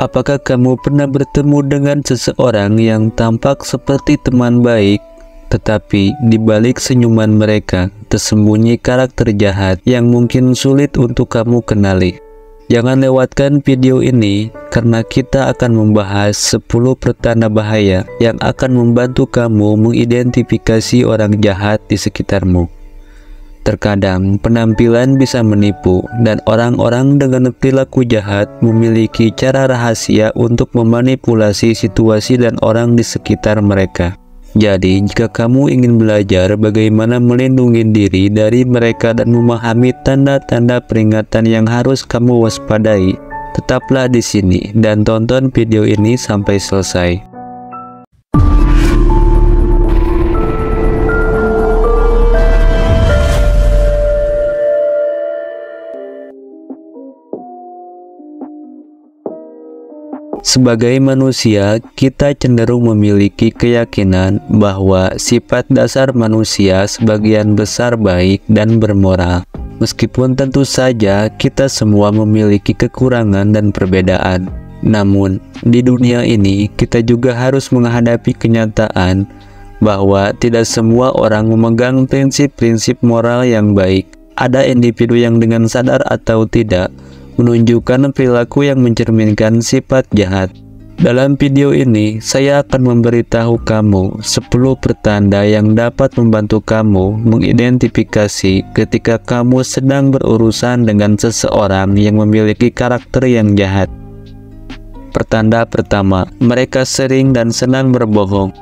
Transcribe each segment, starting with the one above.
Apakah kamu pernah bertemu dengan seseorang yang tampak seperti teman baik, tetapi di balik senyuman mereka tersembunyi karakter jahat yang mungkin sulit untuk kamu kenali? Jangan lewatkan video ini karena kita akan membahas 10 pertanda bahaya yang akan membantu kamu mengidentifikasi orang jahat di sekitarmu. Terkadang penampilan bisa menipu, dan orang-orang dengan perilaku jahat memiliki cara rahasia untuk memanipulasi situasi dan orang di sekitar mereka. Jadi, jika kamu ingin belajar bagaimana melindungi diri dari mereka dan memahami tanda-tanda peringatan yang harus kamu waspadai, tetaplah di sini dan tonton video ini sampai selesai. Sebagai manusia, kita cenderung memiliki keyakinan bahwa sifat dasar manusia sebagian besar baik dan bermoral. Meskipun tentu saja kita semua memiliki kekurangan dan perbedaan. Namun, di dunia ini kita juga harus menghadapi kenyataan bahwa tidak semua orang memegang prinsip-prinsip moral yang baik. Ada individu yang dengan sadar atau tidak menunjukkan perilaku yang mencerminkan sifat jahat. Dalam video ini, saya akan memberitahu kamu 10 pertanda yang dapat membantu kamu mengidentifikasi ketika kamu sedang berurusan dengan seseorang yang memiliki karakter yang jahat. Pertanda pertama, mereka sering dan senang berbohong.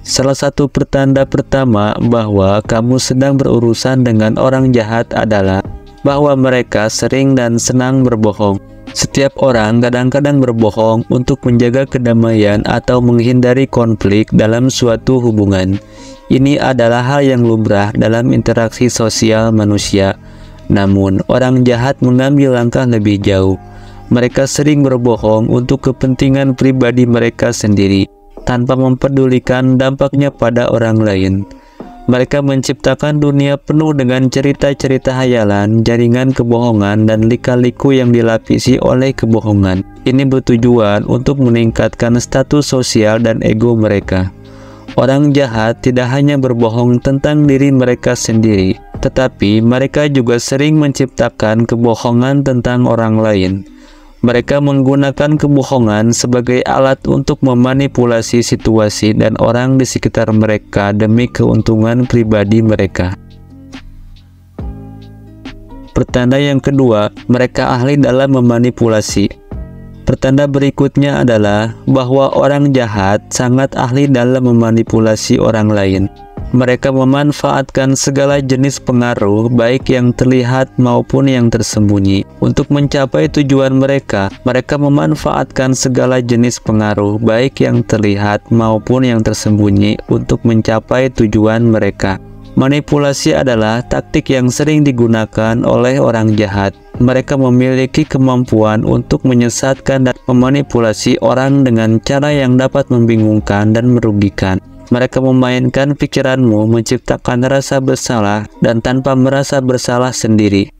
Salah satu pertanda pertama bahwa kamu sedang berurusan dengan orang jahat adalah bahwa mereka sering dan senang berbohong. Setiap orang kadang-kadang berbohong untuk menjaga kedamaian atau menghindari konflik dalam suatu hubungan. Ini adalah hal yang lumrah dalam interaksi sosial manusia. Namun, orang jahat mengambil langkah lebih jauh. Mereka sering berbohong untuk kepentingan pribadi mereka sendiri, tanpa mempedulikan dampaknya pada orang lain. Mereka menciptakan dunia penuh dengan cerita-cerita hayalan, jaringan kebohongan, dan lika-liku yang dilapisi oleh kebohongan. Ini bertujuan untuk meningkatkan status sosial dan ego mereka. Orang jahat tidak hanya berbohong tentang diri mereka sendiri, tetapi mereka juga sering menciptakan kebohongan tentang orang lain. Mereka menggunakan kebohongan sebagai alat untuk memanipulasi situasi dan orang di sekitar mereka demi keuntungan pribadi mereka. Pertanda yang kedua, mereka ahli dalam memanipulasi. Pertanda berikutnya adalah bahwa orang jahat sangat ahli dalam memanipulasi orang lain. Mereka memanfaatkan segala jenis pengaruh, baik yang terlihat maupun yang tersembunyi. Untuk mencapai tujuan mereka, mereka memanfaatkan segala jenis pengaruh, baik yang terlihat maupun yang tersembunyi, untuk mencapai tujuan mereka. Manipulasi adalah taktik yang sering digunakan oleh orang jahat. Mereka memiliki kemampuan untuk menyesatkan dan memanipulasi orang dengan cara yang dapat membingungkan dan merugikan. Mereka memainkan pikiranmu, menciptakan rasa bersalah, dan tanpa merasa bersalah sendiri.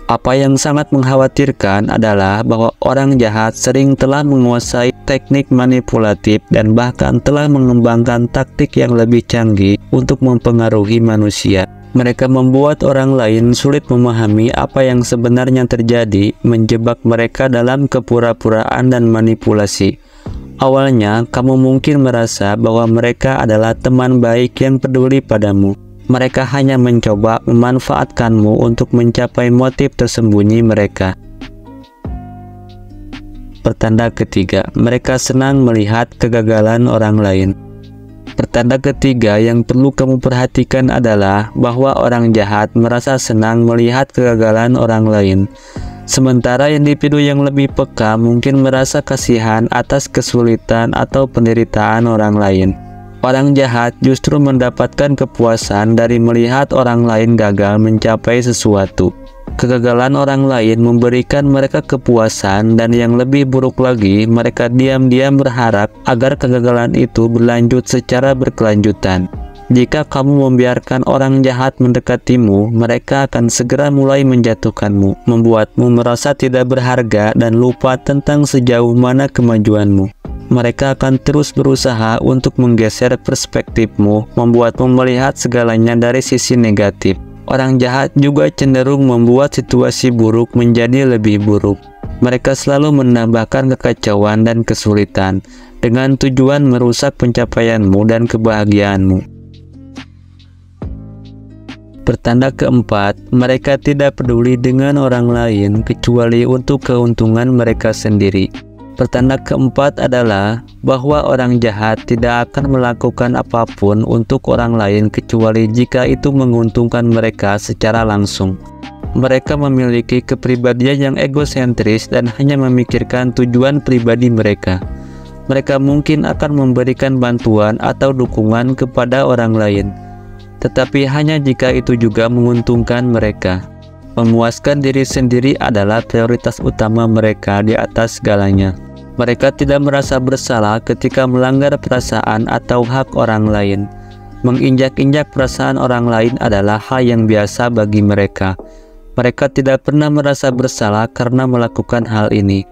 Apa yang sangat mengkhawatirkan adalah bahwa orang jahat sering telah menguasai teknik manipulatif dan bahkan telah mengembangkan taktik yang lebih canggih untuk mempengaruhi manusia. Mereka membuat orang lain sulit memahami apa yang sebenarnya terjadi, menjebak mereka dalam kepura-puraan dan manipulasi. Awalnya, kamu mungkin merasa bahwa mereka adalah teman baik yang peduli padamu. Mereka hanya mencoba memanfaatkanmu untuk mencapai motif tersembunyi mereka. Pertanda ketiga, mereka senang melihat kegagalan orang lain. Pertanda ketiga yang perlu kamu perhatikan adalah bahwa orang jahat merasa senang melihat kegagalan orang lain. Sementara individu yang lebih peka mungkin merasa kasihan atas kesulitan atau penderitaan orang lain. Orang jahat justru mendapatkan kepuasan dari melihat orang lain gagal mencapai sesuatu. Kegagalan orang lain memberikan mereka kepuasan, dan yang lebih buruk lagi, mereka diam-diam berharap agar kegagalan itu berlanjut secara berkelanjutan. Jika kamu membiarkan orang jahat mendekatimu, mereka akan segera mulai menjatuhkanmu, membuatmu merasa tidak berharga dan lupa tentang sejauh mana kemajuanmu. Mereka akan terus berusaha untuk menggeser perspektifmu, membuatmu melihat segalanya dari sisi negatif. Orang jahat juga cenderung membuat situasi buruk menjadi lebih buruk. Mereka selalu menambahkan kekacauan dan kesulitan dengan tujuan merusak pencapaianmu dan kebahagiaanmu. Pertanda keempat, mereka tidak peduli dengan orang lain kecuali untuk keuntungan mereka sendiri. Pertanda keempat adalah bahwa orang jahat tidak akan melakukan apapun untuk orang lain kecuali jika itu menguntungkan mereka secara langsung. Mereka memiliki kepribadian yang egosentris dan hanya memikirkan tujuan pribadi mereka. Mereka mungkin akan memberikan bantuan atau dukungan kepada orang lain, tetapi hanya jika itu juga menguntungkan mereka. Memuaskan diri sendiri adalah prioritas utama mereka di atas segalanya. Mereka tidak merasa bersalah ketika melanggar perasaan atau hak orang lain. Menginjak-injak perasaan orang lain adalah hal yang biasa bagi mereka. Mereka tidak pernah merasa bersalah karena melakukan hal ini.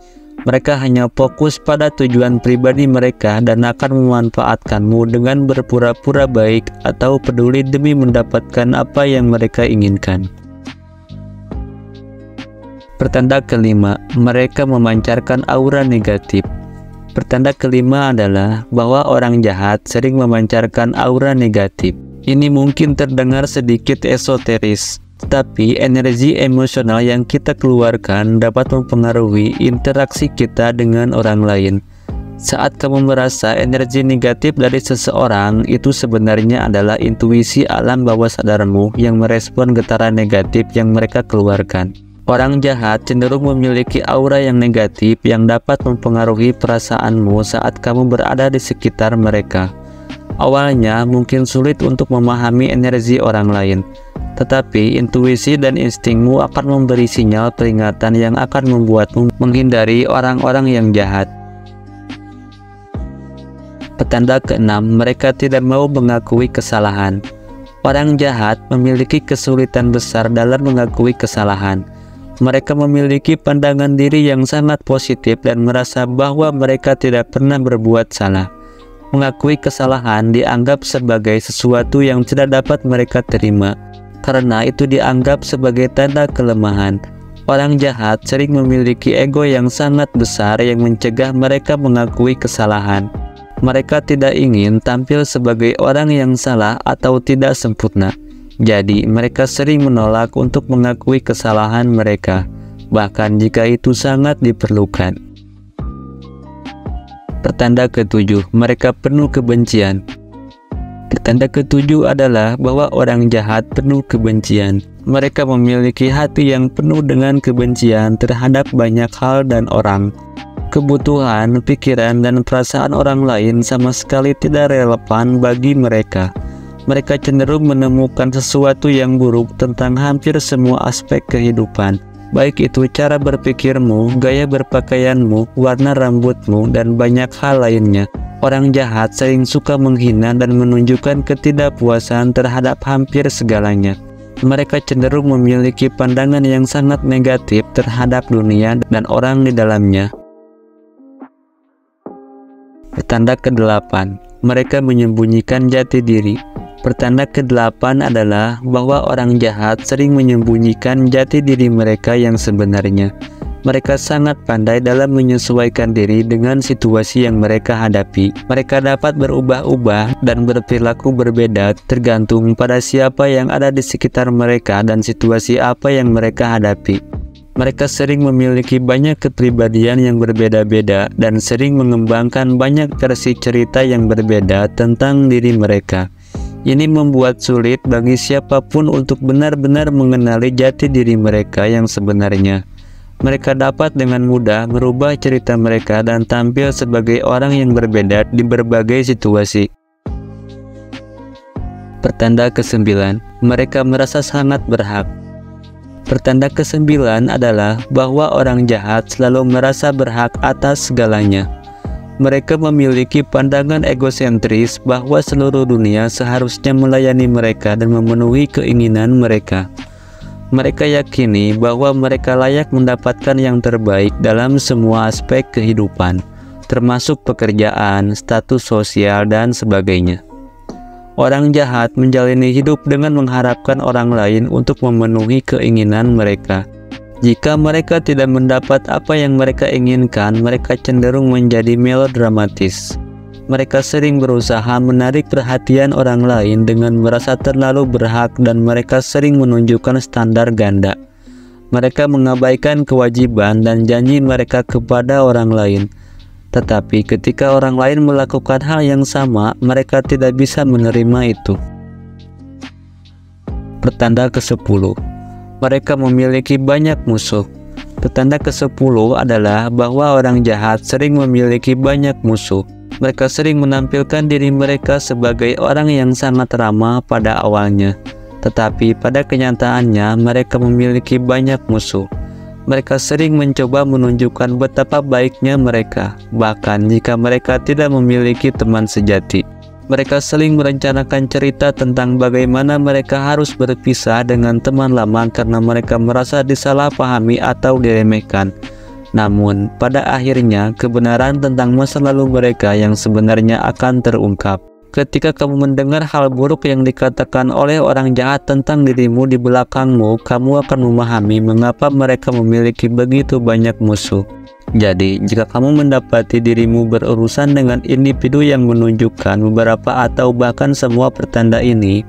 Mereka hanya fokus pada tujuan pribadi mereka dan akan memanfaatkanmu dengan berpura-pura baik atau peduli demi mendapatkan apa yang mereka inginkan. Pertanda kelima, mereka memancarkan aura negatif. Pertanda kelima adalah bahwa orang jahat sering memancarkan aura negatif. Ini mungkin terdengar sedikit esoteris, tetapi energi emosional yang kita keluarkan dapat mempengaruhi interaksi kita dengan orang lain. Saat kamu merasa energi negatif dari seseorang, itu sebenarnya adalah intuisi alam bawah sadarmu yang merespon getaran negatif yang mereka keluarkan. Orang jahat cenderung memiliki aura yang negatif yang dapat mempengaruhi perasaanmu saat kamu berada di sekitar mereka. Awalnya mungkin sulit untuk memahami energi orang lain, tetapi intuisi dan instingmu akan memberi sinyal peringatan yang akan membuatmu menghindari orang-orang yang jahat. Petanda keenam, mereka tidak mau mengakui kesalahan. Orang jahat memiliki kesulitan besar dalam mengakui kesalahan. Mereka memiliki pandangan diri yang sangat positif dan merasa bahwa mereka tidak pernah berbuat salah. Mengakui kesalahan dianggap sebagai sesuatu yang tidak dapat mereka terima, karena itu dianggap sebagai tanda kelemahan. Orang jahat sering memiliki ego yang sangat besar yang mencegah mereka mengakui kesalahan. Mereka tidak ingin tampil sebagai orang yang salah atau tidak sempurna. Jadi, mereka sering menolak untuk mengakui kesalahan mereka, bahkan jika itu sangat diperlukan. Pertanda ketujuh, mereka penuh kebencian. Pertanda ketujuh adalah bahwa orang jahat penuh kebencian. Mereka memiliki hati yang penuh dengan kebencian terhadap banyak hal dan orang. Kebutuhan, pikiran, dan perasaan orang lain sama sekali tidak relevan bagi mereka. Mereka cenderung menemukan sesuatu yang buruk tentang hampir semua aspek kehidupan, baik itu cara berpikirmu, gaya berpakaianmu, warna rambutmu, dan banyak hal lainnya. Orang jahat sering suka menghina dan menunjukkan ketidakpuasan terhadap hampir segalanya. Mereka cenderung memiliki pandangan yang sangat negatif terhadap dunia dan orang di dalamnya. Pertanda ke-8, mereka menyembunyikan jati diri. Pertanda ke-8 adalah bahwa orang jahat sering menyembunyikan jati diri mereka yang sebenarnya. Mereka sangat pandai dalam menyesuaikan diri dengan situasi yang mereka hadapi. Mereka dapat berubah-ubah dan berperilaku berbeda tergantung pada siapa yang ada di sekitar mereka dan situasi apa yang mereka hadapi. Mereka sering memiliki banyak kepribadian yang berbeda-beda dan sering mengembangkan banyak versi cerita yang berbeda tentang diri mereka. Ini membuat sulit bagi siapapun untuk benar-benar mengenali jati diri mereka yang sebenarnya. Mereka dapat dengan mudah merubah cerita mereka dan tampil sebagai orang yang berbeda di berbagai situasi. Pertanda ke-9, mereka merasa sangat berhak. Pertanda ke-9 adalah bahwa orang jahat selalu merasa berhak atas segalanya. Mereka memiliki pandangan egosentris bahwa seluruh dunia seharusnya melayani mereka dan memenuhi keinginan mereka. Mereka yakini bahwa mereka layak mendapatkan yang terbaik dalam semua aspek kehidupan, termasuk pekerjaan, status sosial, dan sebagainya. Orang jahat menjalani hidup dengan mengharapkan orang lain untuk memenuhi keinginan mereka. Jika mereka tidak mendapat apa yang mereka inginkan, mereka cenderung menjadi melodramatis. Mereka sering berusaha menarik perhatian orang lain dengan merasa terlalu berhak, dan mereka sering menunjukkan standar ganda. Mereka mengabaikan kewajiban dan janji mereka kepada orang lain. Tetapi ketika orang lain melakukan hal yang sama, mereka tidak bisa menerima itu. Petanda ke-10. Mereka memiliki banyak musuh. Petanda ke-10 adalah bahwa orang jahat sering memiliki banyak musuh. Mereka sering menampilkan diri mereka sebagai orang yang sangat ramah pada awalnya, tetapi pada kenyataannya mereka memiliki banyak musuh. Mereka sering mencoba menunjukkan betapa baiknya mereka, bahkan jika mereka tidak memiliki teman sejati. Mereka sering merencanakan cerita tentang bagaimana mereka harus berpisah dengan teman lama karena mereka merasa disalahpahami atau diremehkan. Namun, pada akhirnya kebenaran tentang masa lalu mereka yang sebenarnya akan terungkap. Ketika kamu mendengar hal buruk yang dikatakan oleh orang jahat tentang dirimu di belakangmu, kamu akan memahami mengapa mereka memiliki begitu banyak musuh. Jadi, jika kamu mendapati dirimu berurusan dengan individu yang menunjukkan beberapa atau bahkan semua pertanda ini,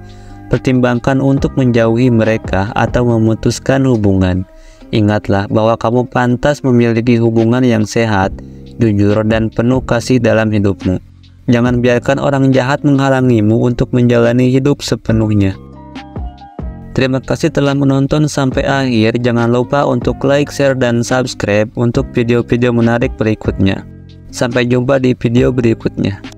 pertimbangkan untuk menjauhi mereka atau memutuskan hubungan. Ingatlah bahwa kamu pantas memiliki hubungan yang sehat, jujur, dan penuh kasih dalam hidupmu. Jangan biarkan orang jahat menghalangimu untuk menjalani hidup sepenuhnya. Terima kasih telah menonton sampai akhir. Jangan lupa untuk like, share, dan subscribe untuk video-video menarik berikutnya. Sampai jumpa di video berikutnya.